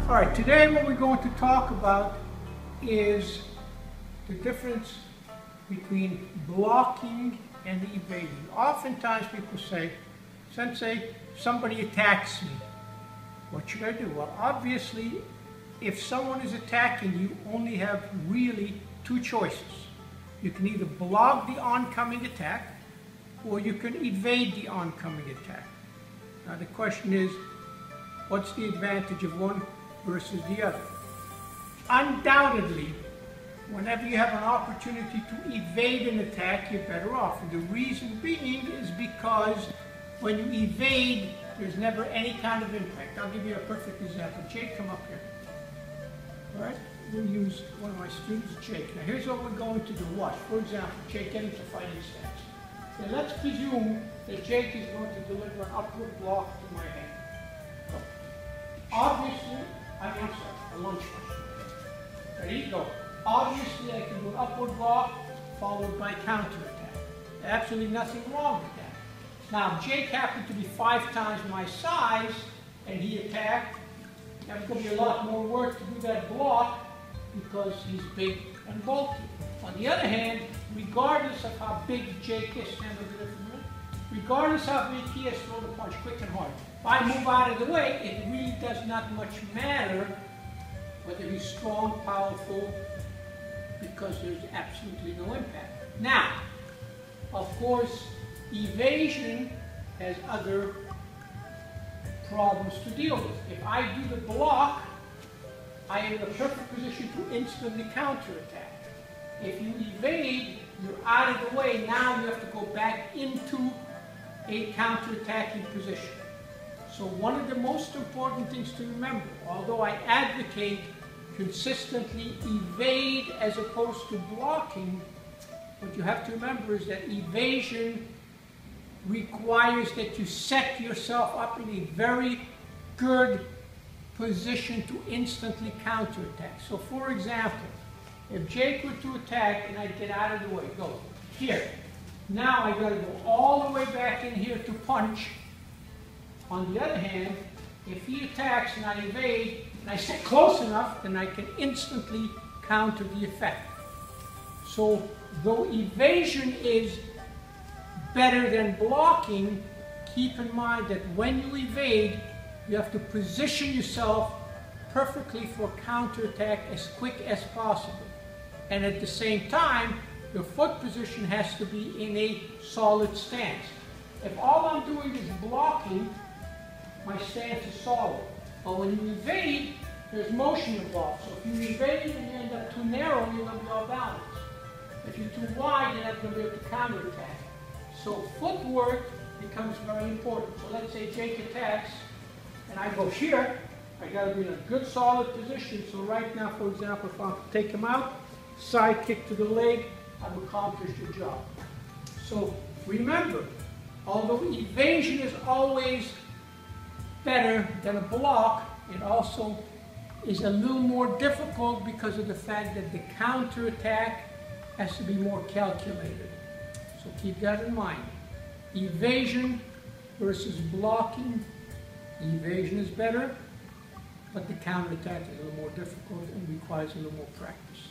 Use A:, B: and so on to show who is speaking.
A: All right, today what we're going to talk about is the difference between blocking and evading. Oftentimes people say, Sensei, somebody attacks me. What should I do? Well, obviously, if someone is attacking you, only have really two choices. You can either block the oncoming attack, or you can evade the oncoming attack. Now the question is, what's the advantage of one versus the other? Undoubtedly, whenever you have an opportunity to evade an attack, you're better off. And the reason being is because when you evade, there's never any kind of impact. I'll give you a perfect example. Jake, come up here. All right? We'll use one of my students, Jake. Now here's what we're going to do. Watch. For example, Jake, get into fighting stance. Now let's presume that Jake is going to deliver an upward block to my hand. Go. Obviously, I'm sorry, a lunge punch. Ready? Go. Obviously, I can do an upward block followed by counterattack. Absolutely nothing wrong with that. Now, if Jake happened to be 5 times my size and he attacked, there's going to be a lot more work to do that block because he's big and bulky. On the other hand, regardless of how big Jake is, stand over there for a minute, regardless of how big he is, throw the punch quick and hard. If I move out of the way, it really does not much matter whether he's strong, powerful, because there's absolutely no impact. Now, of course, evasion has other problems to deal with. If I do the block, I am in a perfect position to instantly counterattack. If you evade, you're out of the way. Now you have to go back into a counterattacking position. So one of the most important things to remember, although I advocate consistently evade as opposed to blocking, what you have to remember is that evasion requires that you set yourself up in a very good position to instantly counterattack. So for example, if Jake were to attack and I get out of the way, go here. Now I got to go all the way back in here to punch. On the other hand, if he attacks and I evade, and I stay close enough, then I can instantly counter the effect. So though evasion is better than blocking, keep in mind that when you evade, you have to position yourself perfectly for counterattack as quick as possible. And at the same time, your foot position has to be in a solid stance. If all I'm doing is blocking, my stance is solid. But when you evade, there's motion involved. So if you evade and you end up too narrow, you're going to be off balance. If you're too wide, you're not going to be able to counterattack. So footwork becomes very important. So let's say Jake attacks, and I go here. I got to be in a good solid position. So right now, for example, if I take him out, side kick to the leg, I've accomplished the job. So remember, although evasion is always better than a block, it also is a little more difficult because of the fact that the counterattack has to be more calculated. So keep that in mind. Evasion versus blocking. Evasion is better, but the counterattack is a little more difficult and requires a little more practice.